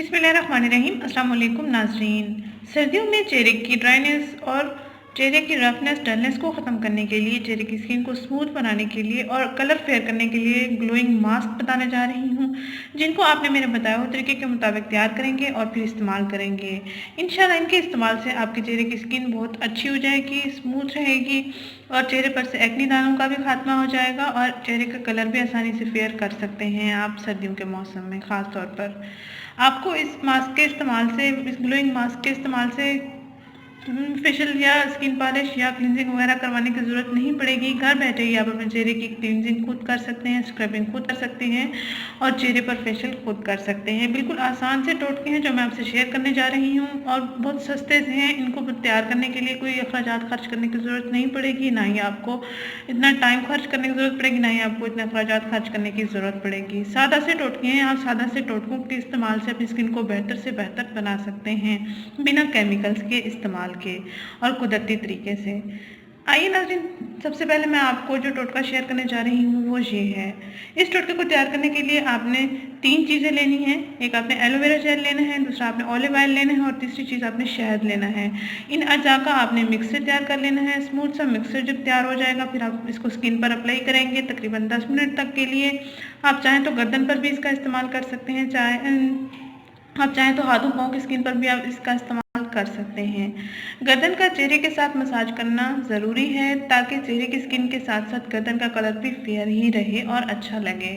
बिस्मिल्लाहिर्रहमानिर्रहीम। अस्सलाम वालेकुम नाज़रीन। सर्दियों में चेहरे की ड्राइनेस और चेहरे की रफनेस डलनेस को ख़त्म करने के लिए, चेहरे की स्किन को स्मूथ बनाने के लिए और कलर फेयर करने के लिए ग्लोइंग मास्क बताने जा रही हूँ, जिनको आपने मेरे बताए हुए तरीके के मुताबिक तैयार करेंगे और फिर इस्तेमाल करेंगे। इंशाल्लाह इनके इस्तेमाल से आपके चेहरे की स्किन बहुत अच्छी हो जाएगी, स्मूथ रहेगी और चेहरे पर से एक्ने दानों का भी खात्मा हो जाएगा और चेहरे का कलर भी आसानी से फेयर कर सकते हैं आप सर्दियों के मौसम में ख़ास तौर पर। आपको इस मास्क के इस्तेमाल से, इस ग्लोइंग मास्क के इस्तेमाल से फेशियल या स्किन पॉलिश या क्लिनजिंग वगैरह करवाने की ज़रूरत नहीं पड़ेगी। घर बैठे ही आप अपने चेहरे की क्लिनजिंग खुद कर सकते हैं, स्क्रबिंग खुद कर सकते हैं और चेहरे पर फेशियल खुद कर सकते हैं। बिल्कुल आसान से टोटके हैं जो मैं आपसे शेयर करने जा रही हूँ और बहुत सस्ते से हैं। इनको तैयार करने के लिए कोई अखराजात खर्च करने की ज़रूरत नहीं पड़ेगी, ना ही आपको इतना टाइम खर्च करने की ज़रूरत पड़ेगी, ना ही आपको इतने अखराजात खर्च करने की ज़रूरत पड़ेगी। सादा से टोटके हैं, आप सादा से टोटकों के इस्तेमाल से अपनी स्किन को बेहतर से बेहतर बना सकते हैं बिना केमिकल्स के इस्तेमाल के और कुदरती तरीके से। आइए नाज़रीन, सबसे पहले मैं आपको जो टोटका शेयर करने जा रही हूँ वो ये है। इस टोटके को तैयार करने के लिए आपने 3 चीज़ें लेनी हैं। एक आपने एलोवेरा जेल लेना है, दूसरा आपने ऑलिव ऑयल लेना है और तीसरी चीज़ आपने शहद लेना है। इन अज्जा का आपने मिक्सर तैयार कर लेना है। स्मूथ सा मिक्सर जब तैयार हो जाएगा फिर आप इसको स्किन पर अप्लाई करेंगे तकरीबन 10 मिनट तक के लिए। आप चाहें तो गर्दन पर भी इसका इस्तेमाल कर सकते हैं, आप चाहें तो हाथों पाँव की स्किन पर भी आप इसका इस्तेमाल कर सकते हैं। गर्दन का चेहरे के साथ मसाज करना ज़रूरी है ताकि चेहरे की स्किन के साथ साथ गर्दन का कलर भी फेयर ही रहे और अच्छा लगे।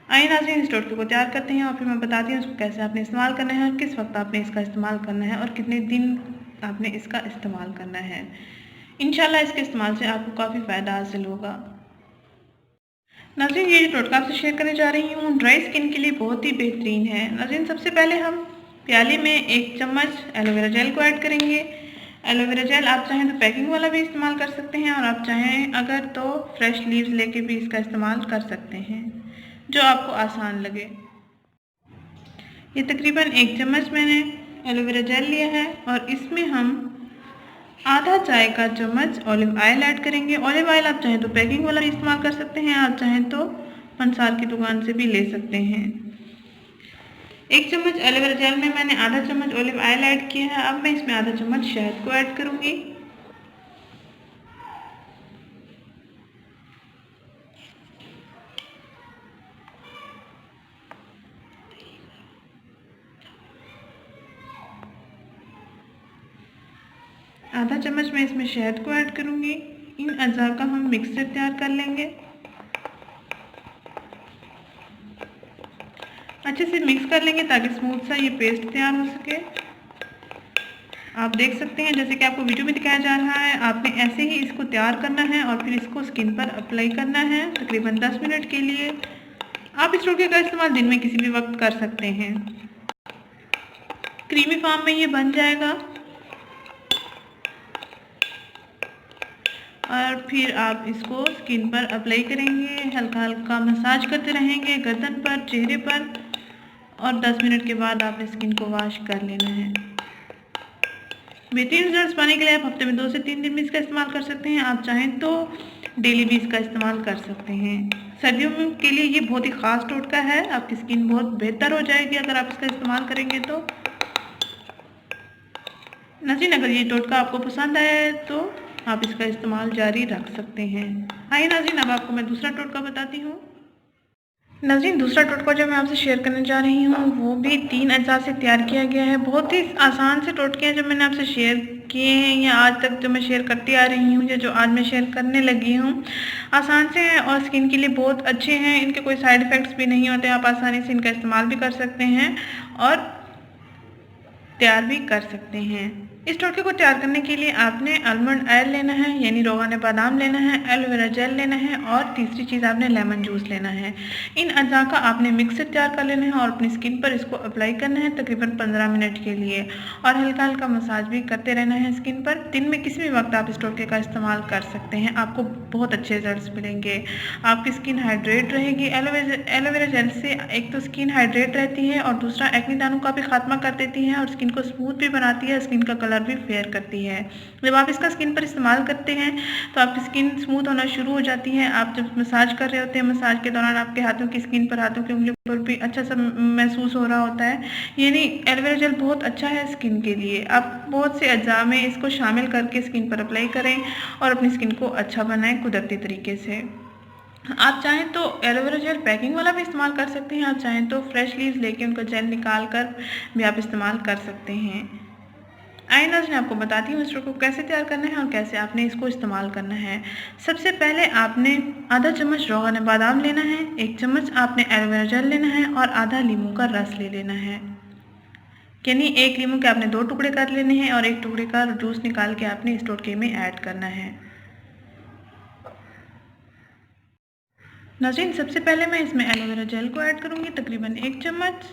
आइए नाज़रीन, इस टोटके को तैयार करते हैं और फिर मैं बताती हूँ इसको कैसे आपने इस्तेमाल करना है और किस वक्त आपने इसका इस्तेमाल करना है और कितने दिन आपने इसका इस्तेमाल करना है। इंशाल्लाह इसके इस्तेमाल से आपको काफ़ी फ़ायदा हासिल होगा। नाज़रीन, ये जो टोटका आपसे शेयर करने जा रही हूँ ड्राई स्किन के लिए बहुत ही बेहतरीन है। नाज़रीन, सबसे पहले हम प्याले में 1 चम्मच एलोवेरा जेल को ऐड करेंगे। एलोवेरा जेल आप चाहें तो पैकिंग वाला भी इस्तेमाल कर सकते हैं और आप चाहें अगर तो फ्रेश लीव्स लेके भी इसका इस्तेमाल कर सकते हैं, जो आपको आसान लगे। ये तकरीबन 1 चम्मच मैंने एलोवेरा जेल लिया है और इसमें हम आधा चाय का चम्मच ऑलिव ऑयल ऐड करेंगे। ऑलिव ऑयल आप चाहें तो पैकिंग वाला भी इस्तेमाल कर सकते हैं, आप चाहें तो पंसार की दुकान से भी ले सकते हैं। 1 चम्मच एलोवेरा जेल में मैंने आधा चम्मच ऑलिव ऑयल ऐड किया है। अब मैं इसमें आधा चम्मच शहद को ऐड करूंगी। आधा चम्मच मैं इसमें शहद को ऐड करूंगी। इन अज़ा का हम मिक्सचर तैयार कर लेंगे। अच्छे से मिक्स कर लेंगे ताकि स्मूथ सा ये पेस्ट तैयार हो सके। आप देख सकते हैं जैसे कि आपको वीडियो में दिखाया जा रहा है, आपने ऐसे ही इसको तैयार करना है और फिर इसको स्किन पर अप्लाई करना है तकरीबन 10 मिनट के लिए। आप इस टोटके का इस्तेमाल दिन में किसी भी वक्त कर सकते हैं। क्रीमी फॉर्म में ये बन जाएगा और फिर आप इसको स्किन पर अप्लाई करेंगे, हल्का हल्का मसाज करते रहेंगे गर्दन पर, चेहरे पर और 10 मिनट के बाद आपने स्किन को वॉश कर लेना है। बेहतरीन रिजल्ट्स पाने के लिए आप हफ्ते में 2 से 3 दिन में इसका इस्तेमाल कर सकते हैं। आप चाहें तो डेली भी इसका इस्तेमाल कर सकते हैं। सर्दियों के लिए ये बहुत ही ख़ास टोटका है, आपकी स्किन बहुत बेहतर हो जाएगी अगर आप इसका इस्तेमाल करेंगे तो। नाज़रीन, अगर ये टोटका आपको पसंद आया है तो आप इसका इस्तेमाल जारी रख सकते हैं। आइए नाज़रीन, अब आपको मैं दूसरा टोटका बताती हूँ। नाज़रीन, दूसरा टोटका जो मैं आपसे शेयर करने जा रही हूँ वो भी 3 अज्जा से तैयार किया गया है। बहुत ही आसान से टोटके हैं जो मैंने आपसे शेयर किए हैं या आज तक जो मैं शेयर करती आ रही हूँ या जो आज मैं शेयर करने लगी हूँ। आसान से हैं और स्किन के लिए बहुत अच्छे हैं, इनके कोई साइड इफ़ेक्ट्स भी नहीं होते। आप आसानी से इनका इस्तेमाल भी कर सकते हैं और तैयार भी कर सकते हैं। इस टोटके को तैयार करने के लिए आपने आलमंड ऑयल लेना है यानी रोगान बादाम लेना है, एलोवेरा जेल लेना है और तीसरी चीज़ आपने लेमन जूस लेना है। इन अज्जा का आपने मिक्सर तैयार कर लेना है और अपनी स्किन पर इसको अप्लाई करना है तकरीबन 15 मिनट के लिए और हल्का हल्का मसाज भी करते रहना है स्किन पर। दिन में किसी भी वक्त आप इस टोटके का इस्तेमाल कर सकते हैं, आपको बहुत अच्छे रिजल्ट्स मिलेंगे। आपकी स्किन हाइड्रेट रहेगी। एलोवेरा जेल से एक तो स्किन हाइड्रेट रहती है और दूसरा एक्ने दानों का भी खात्मा कर देती है और स्किन को स्मूथ भी बनाती है, स्किन का कलर कलर भी फेयर करती है। जब आप इसका स्किन पर इस्तेमाल करते हैं तो आपकी स्किन स्मूथ होना शुरू हो जाती है। आप जब मसाज कर रहे होते हैं, मसाज के दौरान आपके हाथों की स्किन पर, हाथों की उंगलियों पर भी अच्छा सा महसूस हो रहा होता है। यानी एलोवेरा जेल बहुत अच्छा है स्किन के लिए। आप बहुत से अज्जा में इसको शामिल करके स्किन पर अप्लाई करें और अपनी स्किन को अच्छा बनाएं कुदरती तरीके से। आप चाहें तो एलोवेरा जेल पैकिंग वाला भी इस्तेमाल कर सकते हैं। आप चाहें तो फ्रेश लीव्स लेके उनका जेल निकाल कर भी आप इस्तेमाल कर सकते हैं। आइए नाज़रीन, आपको बताती हूँ इस को कैसे तैयार करना है और कैसे आपने इसको इस्तेमाल करना है। सबसे पहले आपने आधा चम्मच रोगन बादाम लेना है, 1 चम्मच आपने एलोवेरा जेल लेना है और आधा नींबू का रस ले लेना है। यानी 1 नींबू के आपने 2 टुकड़े कर लेने हैं और 1 टुकड़े का जूस निकाल के आपने इस टोटके में ऐड करना है। नाज़रीन, सबसे पहले मैं इसमें एलोवेरा जेल को ऐड करूँगी तकरीबन 1 चम्मच,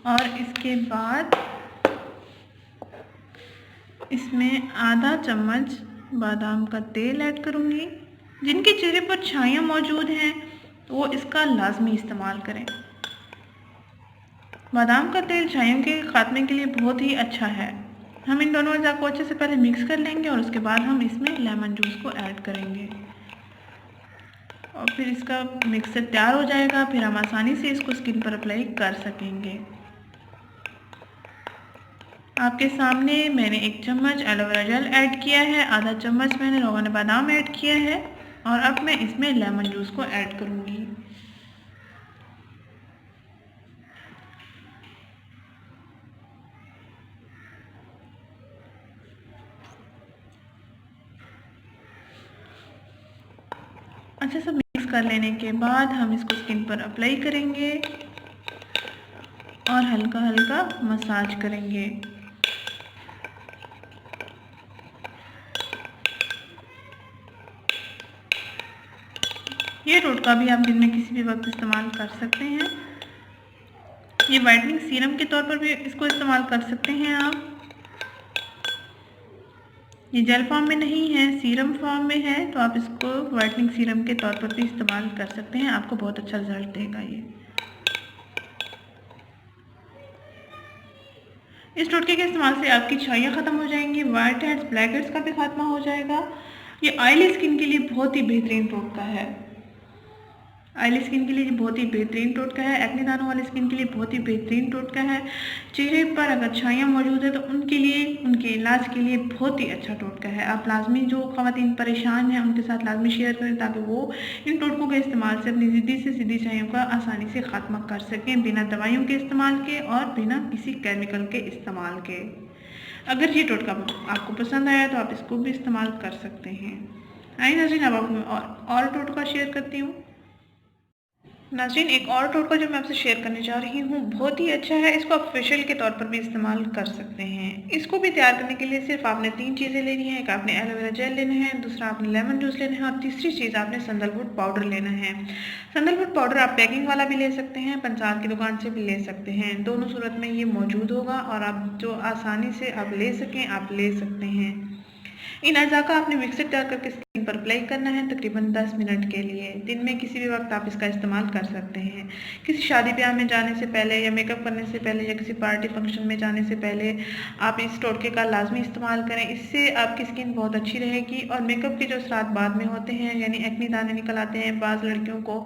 और इसके बाद इसमें आधा चम्मच बादाम का तेल ऐड करूँगी। जिनके चेहरे पर छाइयाँ मौजूद हैं वो इसका लाजमी इस्तेमाल करें। बादाम का तेल छाइयों के खात्मे के लिए बहुत ही अच्छा है। हम इन दोनों अज़ा को अच्छे से पहले मिक्स कर लेंगे और उसके बाद हम इसमें लेमन जूस को ऐड करेंगे और फिर इसका मिक्सचर तैयार हो जाएगा। फिर हम आसानी से इसको स्किन पर अप्लाई कर सकेंगे। आपके सामने मैंने 1 चम्मच एलोवेरा जेल ऐड किया है, आधा चम्मच मैंने रोगन बादाम ऐड किया है और अब मैं इसमें लेमन जूस को ऐड करूँगी। अच्छा सा मिक्स कर लेने के बाद हम इसको स्किन पर अप्लाई करेंगे और हल्का हल्का मसाज करेंगे। ये टोटका भी आप दिन में किसी भी वक्त इस्तेमाल कर सकते हैं। ये वाइटनिंग सीरम के तौर पर भी इसको इस्तेमाल कर सकते हैं आप। ये जेल फॉर्म में नहीं है, सीरम फॉर्म में है, तो आप इसको वाइटनिंग सीरम के तौर पर भी इस्तेमाल कर सकते हैं। आपको बहुत अच्छा रिजल्ट देगा ये। इस टोटके के इस्तेमाल से आपकी छाइयाँ ख़त्म हो जाएंगी, वाइट हेड्स, ब्लैक हेड्स का भी खात्मा हो जाएगा। ये ऑयली स्किन के लिए बहुत ही बेहतरीन टोटका है। ऑयली स्किन के लिए बहुत ही बेहतरीन टोटका है। एक्ने दानों वाली स्किन के लिए बहुत ही बेहतरीन टोटका है। चेहरे पर अगर छाइयाँ मौजूद है तो उनके लिए, उनके इलाज के लिए बहुत ही अच्छा टोटका है। आप लाजमी जो ख़वातीन परेशान हैं उनके साथ लाजमी शेयर करें ताकि वो इन टोटकों के इस्तेमाल से अपनी ज़िद्दी से सीधी छाइयों का आसानी से ख़ात्मा कर सकें, बिना दवाइयों के इस्तेमाल के और बिना किसी केमिकल के इस्तेमाल के। अगर ये टोटका आपको पसंद आया तो आप इसको भी इस्तेमाल कर सकते हैं। आइए नाज़रीन, अब आपको और टोटका शेयर करती हूँ। नाज़रीन, एक और टोटका जो मैं आपसे शेयर करने जा रही हूँ बहुत ही अच्छा है। इसको आप फेशियल के तौर पर भी इस्तेमाल कर सकते हैं। इसको भी तैयार करने के लिए सिर्फ आपने 3 चीज़ें लेनी है। एक आपने एलोवेरा जेल लेना है, दूसरा आपने लेमन जूस लेना है और तीसरी चीज़ आपने सैंडलवुड पाउडर लेना है। सैंडलवुड पाउडर आप पैकिंग वाला भी ले सकते हैं, पंचाल की दुकान से भी ले सकते हैं। दोनों सूरत में ये मौजूद होगा और आप जो आसानी से आप ले सकें आप ले सकते हैं। इन अज़ा का आपने मिक्सर तैयार करके स्किन पर अप्लाई करना है तकरीबन 10 मिनट के लिए। दिन में किसी भी वक्त आप इसका इस्तेमाल कर सकते हैं। किसी शादी ब्याह में जाने से पहले या मेकअप करने से पहले या किसी पार्टी फंक्शन में जाने से पहले आप इस टोटके का लाजमी इस्तेमाल करें। इससे आपकी स्किन बहुत अच्छी रहेगी और मेकअप के जो असरात बाद में होते हैं, यानी एक्ने दाने निकल आते हैं बाज़ लड़कियों को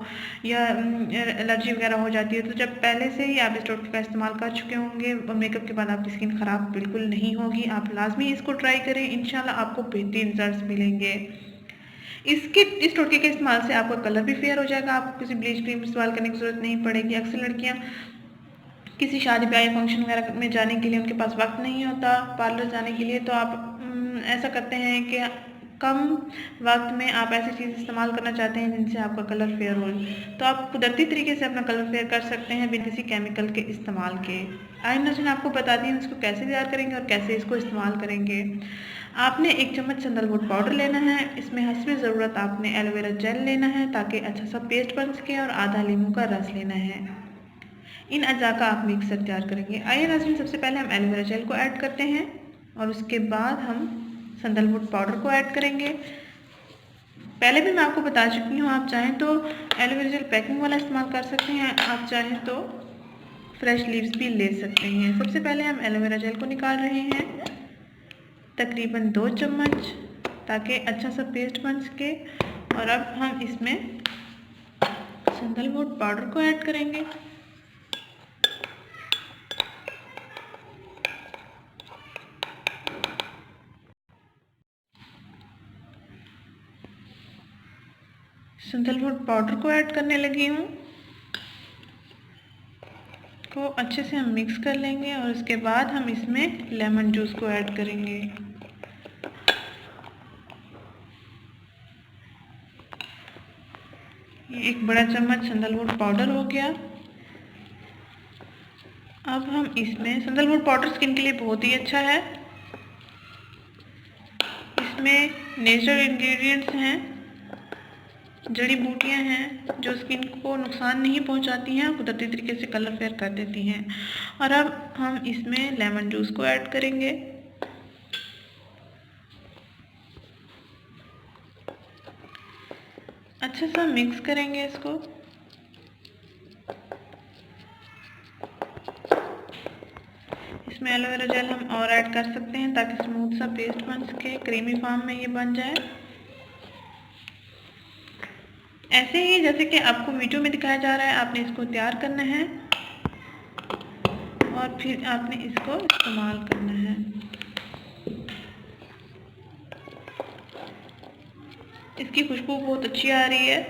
या एलर्जी वगैरह हो जाती है, तो जब पहले से ही आप इस टोटके का इस्तेमाल कर चुके होंगे और मेकअप के बाद आपकी स्किन ख़राब बिल्कुल नहीं होगी। आप लाजमी इसको ट्राई करें, इंशाल्लाह आपको बेहतरीन रिजल्ट्स मिलेंगे। इस टोटके के इस्तेमाल से आपका कलर भी फेयर हो जाएगा। आपको किसी ब्लीच क्रीम इस्तेमाल करने की ज़रूरत नहीं पड़ेगी। अक्सर लड़कियां किसी शादी ब्याह या फंक्शन वगैरह में जाने के लिए उनके पास वक्त नहीं होता पार्लर जाने के लिए, तो आप ऐसा करते हैं कि कम वक्त में आप ऐसी चीज़ इस्तेमाल करना चाहते हैं जिनसे आपका कलर फेयर हो, तो आप कुदरती तरीके से अपना कलर फेयर कर सकते हैं बिना किसी केमिकल के इस्तेमाल के। आइए नाज़रीन, आपको बताती हूँ इसको कैसे तैयार करेंगे और कैसे इसको इस्तेमाल करेंगे। आपने 1 चम्मच सैंडलवुड पाउडर लेना है। इसमें हस्बे ज़रूरत आपने एलोवेरा जेल लेना है ताकि अच्छा सा पेस्ट बन सके और आधा नींबू का रस लेना है। इन अज़ा का आप मिक्सर तैयार करेंगे। आइए नाज़रीन, सबसे पहले हम एलोवेरा जेल को ऐड करते हैं और उसके बाद हम सैंडलवुड पाउडर को ऐड करेंगे। पहले भी मैं आपको बता चुकी हूँ, आप चाहें तो एलोवेरा जेल पैकिंग वाला इस्तेमाल कर सकते हैं, आप चाहें तो फ्रेश लीव्स भी ले सकते हैं। सबसे पहले हम एलोवेरा जेल को निकाल रहे हैं, तकरीबन 2 चम्मच, ताकि अच्छा सा पेस्ट बन सके। और अब हम इसमें सैंडलवुड पाउडर को ऐड करेंगे। सैंडलवुड पाउडर को ऐड करने लगी हूँ, को अच्छे से हम मिक्स कर लेंगे और उसके बाद हम इसमें लेमन जूस को ऐड करेंगे। ये 1 बड़ा चम्मच सैंडलवुड पाउडर हो गया। अब हम इसमें सैंडलवुड पाउडर स्किन के लिए बहुत ही अच्छा है। इसमें नेचुरल इंग्रेडिएंट्स हैं, जड़ी बूटियां हैं जो स्किन को नुकसान नहीं पहुंचाती हैं, कुदरती तरीके से कलर फेयर कर देती हैं। और अब हम इसमें लेमन जूस को ऐड करेंगे। अच्छे से मिक्स करेंगे इसको। इसमें एलोवेरा जेल हम और ऐड कर सकते हैं ताकि स्मूथ सा पेस्ट बन सके, क्रीमी फॉर्म में ये बन जाए। ऐसे ही जैसे कि आपको वीडियो में दिखाया जा रहा है, आपने इसको तैयार करना है और फिर आपने इसको इस्तेमाल करना है। इसकी खुशबू बहुत अच्छी आ रही है।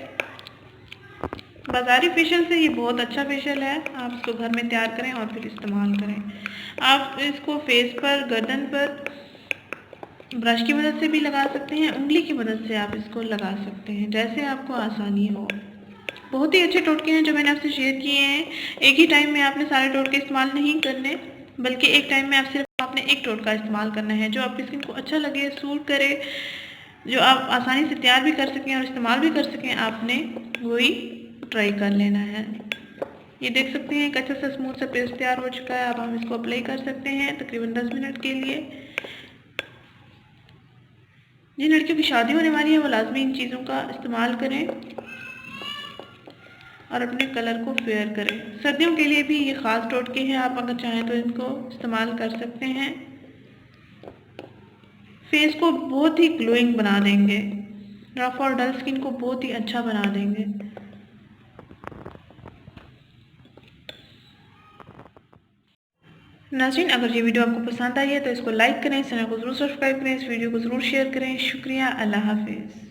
बाज़ारी फेशियल से ये बहुत अच्छा फेशियल है। आप इसको घर में तैयार करें और फिर इस्तेमाल करें। आप इसको फेस पर, गर्दन पर ब्रश की मदद से भी लगा सकते हैं, उंगली की मदद से आप इसको लगा सकते हैं, जैसे आपको आसानी हो। बहुत ही अच्छे टोटके हैं जो मैंने आपसे शेयर किए हैं। एक ही टाइम में आपने सारे टोटके इस्तेमाल नहीं करने, बल्कि एक टाइम में आप सिर्फ आपने एक टोटका इस्तेमाल करना है जो आपकी स्किन को अच्छा लगे, सूट करे, जो आप आसानी से तैयार भी कर सकें और इस्तेमाल भी कर सकें। आपने वही ट्राई कर लेना है। ये देख सकते हैं एक अच्छा सा स्मूथ सा पेस्ट तैयार हो चुका है। अब हम इसको अप्लाई कर सकते हैं तकरीबन 10 मिनट के लिए। जिन लड़कियों की शादी होने वाली है वो लाजमी इन चीज़ों का इस्तेमाल करें और अपने कलर को फेयर करें। सर्दियों के लिए भी ये ख़ास टोटके हैं, आप अगर चाहें तो इनको इस्तेमाल कर सकते हैं। फेस को बहुत ही ग्लोइंग बना देंगे, रफ और डल स्किन को बहुत ही अच्छा बना देंगे। नाज़रीन, अगर ये वीडियो आपको पसंद आई है तो इसको लाइक करें, चैनल को ज़रूर सब्सक्राइब करें, इस वीडियो को ज़रूर शेयर करें। शुक्रिया, अल्लाह हाफिज़।